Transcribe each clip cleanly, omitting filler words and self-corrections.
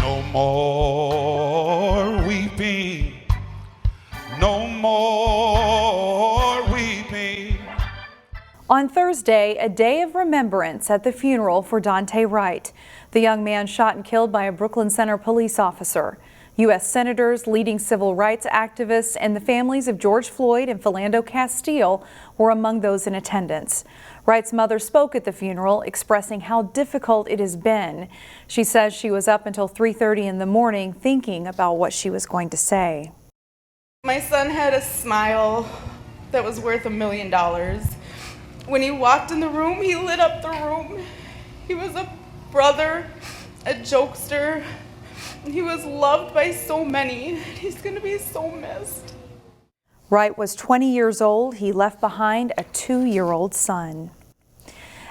No more weeping, no more weeping. On Thursday, a day of remembrance at the funeral for Daunte Wright, the young man shot and killed by a Brooklyn Center police officer. U.S. senators, leading civil rights activists, and the families of George Floyd and Philando Castile were among those in attendance. Wright's mother spoke at the funeral, expressing how difficult it has been. She says she was up until 3:30 in the morning thinking about what she was going to say. My son had a smile that was worth $1 million. When he walked in the room, he lit up the room. He was a brother, a jokester. He was loved by so many. He's going to be so missed. Wright was 20 years old. He left behind a 2-year-old son.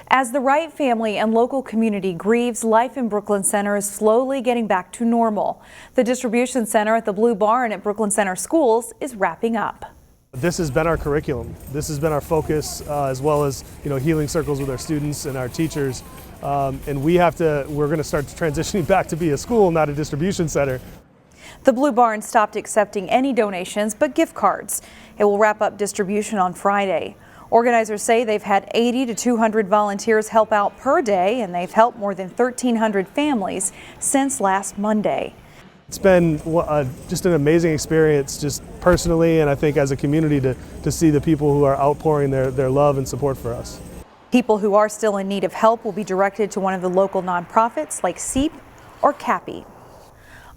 As the Wright family and local community grieves, life in Brooklyn Center is slowly getting back to normal. The distribution center at the Blue Barn at Brooklyn Center Schools is wrapping up. This has been our curriculum. This has been our focus, as well as healing circles with our students and our teachers. And we're going to start transitioning back to be a school, not a distribution center. The Blue Barn stopped accepting any donations but gift cards. It will wrap up distribution on Friday. Organizers say they've had 80 to 200 volunteers help out per day, and they've helped more than 1,300 families since last Monday. It's been just an amazing experience, just personally, and I think as a community, to see the people who are outpouring their love and support for us. People who are still in need of help will be directed to one of the local nonprofits like CCX or CAPI.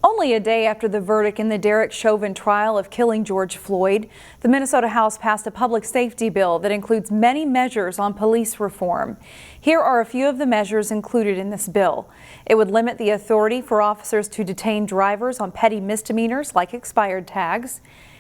Only a day after the verdict in the Derek Chauvin trial of killing George Floyd, the Minnesota House passed a public safety bill that includes many measures on police reform. Here are a few of the measures included in this bill. It would limit the authority for officers to detain drivers on petty misdemeanors like expired tags.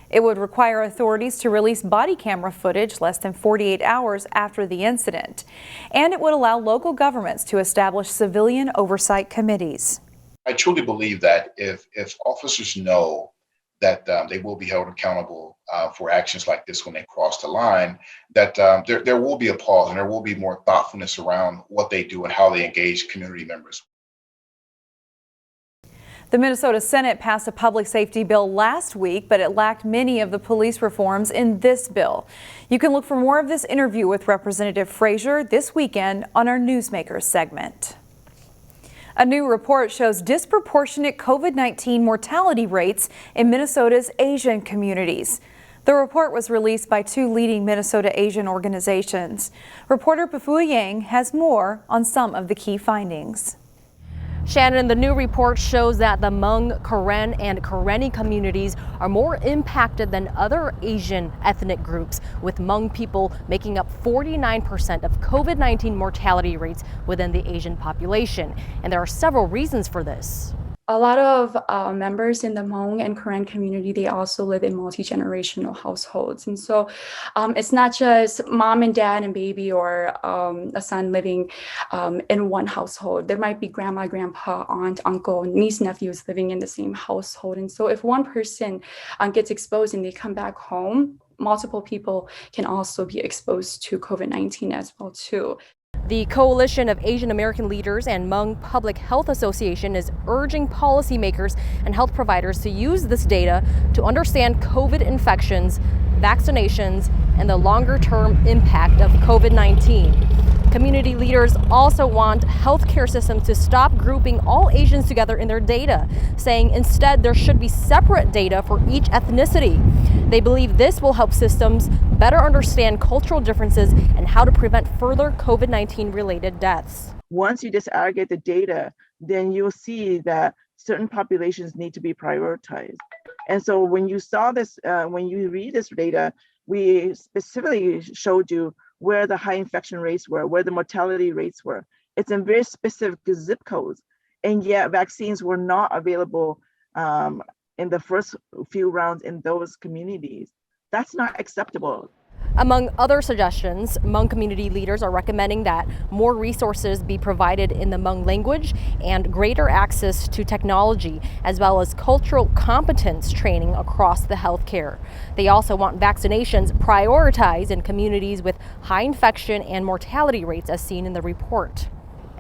It would require authorities to release body camera footage less than 48 hours after the incident. And it would allow local governments to establish civilian oversight committees. I truly believe that if officers know that they will be held accountable for actions like this when they cross the line, that there will be a pause and there will be more thoughtfulness around what they do and how they engage community members. The Minnesota Senate passed a public safety bill last week, but it lacked many of the police reforms in this bill. You can look for more of this interview with Representative Frazier this weekend on our Newsmakers segment. A new report shows disproportionate COVID-19 mortality rates in Minnesota's Asian communities. The report was released by 2 leading Minnesota Asian organizations. Reporter Pafua Yang has more on some of the key findings. Shannon, the new report shows that the Hmong, Karen, and Karenni communities are more impacted than other Asian ethnic groups, with Hmong people making up 49% of COVID-19 mortality rates within the Asian population. And there are several reasons for this. A lot of members in the Hmong and Karen community, they also live in multi-generational households. And so it's not just mom and dad and baby or a son living in one household. There might be grandma, grandpa, aunt, uncle, niece, nephews living in the same household. And so if one person gets exposed and they come back home, multiple people can also be exposed to COVID-19 as well too. The Coalition of Asian American Leaders and Hmong Public Health Association is urging policymakers and health providers to use this data to understand COVID infections, vaccinations, and the longer-term impact of COVID-19. Community leaders also want healthcare systems to stop grouping all Asians together in their data, saying instead there should be separate data for each ethnicity. They believe this will help systems better understand cultural differences and how to prevent further COVID-19 related deaths. Once you disaggregate the data, then you'll see that certain populations need to be prioritized. And so when you saw this, when you read this data, we specifically showed you where the high infection rates were, where the mortality rates were. It's in very specific zip codes. And yet vaccines were not available in the first few rounds in those communities. That's not acceptable. Among other suggestions, Hmong community leaders are recommending that more resources be provided in the Hmong language and greater access to technology, as well as cultural competence training across the healthcare. They also want vaccinations prioritized in communities with high infection and mortality rates as seen in the report.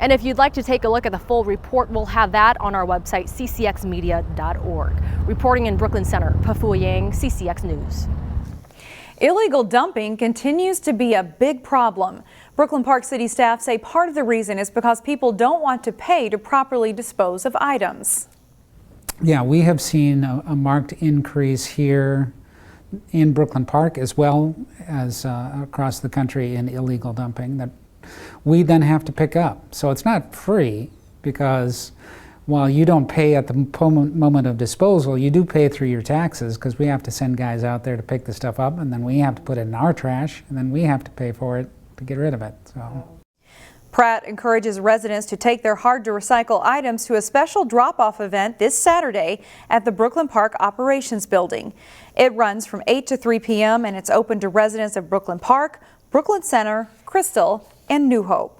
And if you'd like to take a look at the full report, we'll have that on our website, ccxmedia.org. Reporting in Brooklyn Center, Pafua Yang, CCX News. Illegal dumping continues to be a big problem. Brooklyn Park City staff say part of the reason is because people don't want to pay to properly dispose of items. Yeah, we have seen a marked increase here in Brooklyn Park as well as across the country in illegal dumping that we then have to pick up. So it's not free, because while you don't pay at the moment of disposal, you do pay through your taxes, because we have to send guys out there to pick the stuff up, and then we have to put it in our trash, and then we have to pay for it to get rid of it. So Pratt encourages residents to take their hard-to-recycle items to a special drop-off event this Saturday at the Brooklyn Park Operations Building. It runs from 8 to 3 p.m. and it's open to residents of Brooklyn Park, Brooklyn Center, Crystal, and New Hope.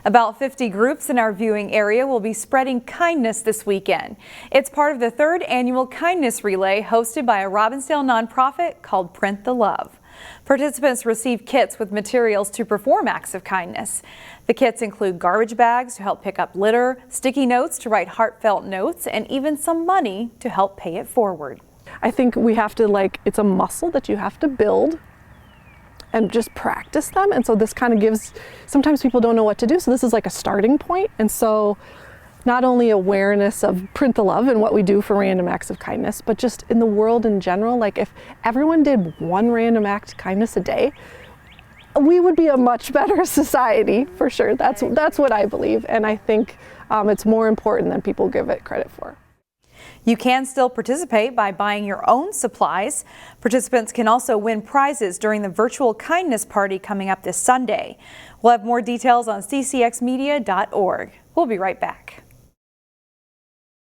About 50 groups in our viewing area will be spreading kindness this weekend. It's part of the 3rd annual Kindness Relay hosted by a Robbinsdale nonprofit called Print the Love. Participants receive kits with materials to perform acts of kindness. The kits include garbage bags to help pick up litter, sticky notes to write heartfelt notes, and even some money to help pay it forward. I think we have to, it's a muscle that you have to build and just practice them. And so this kind of gives, sometimes people don't know what to do. So this is like a starting point. And so not only awareness of Print the Love and what we do for random acts of kindness, but just in the world in general, if everyone did one random act of kindness a day, we would be a much better society for sure. That's what I believe. And I think it's more important than people give it credit for. You can still participate by buying your own supplies. Participants can also win prizes during the virtual kindness party coming up this Sunday. We'll have more details on ccxmedia.org. We'll be right back.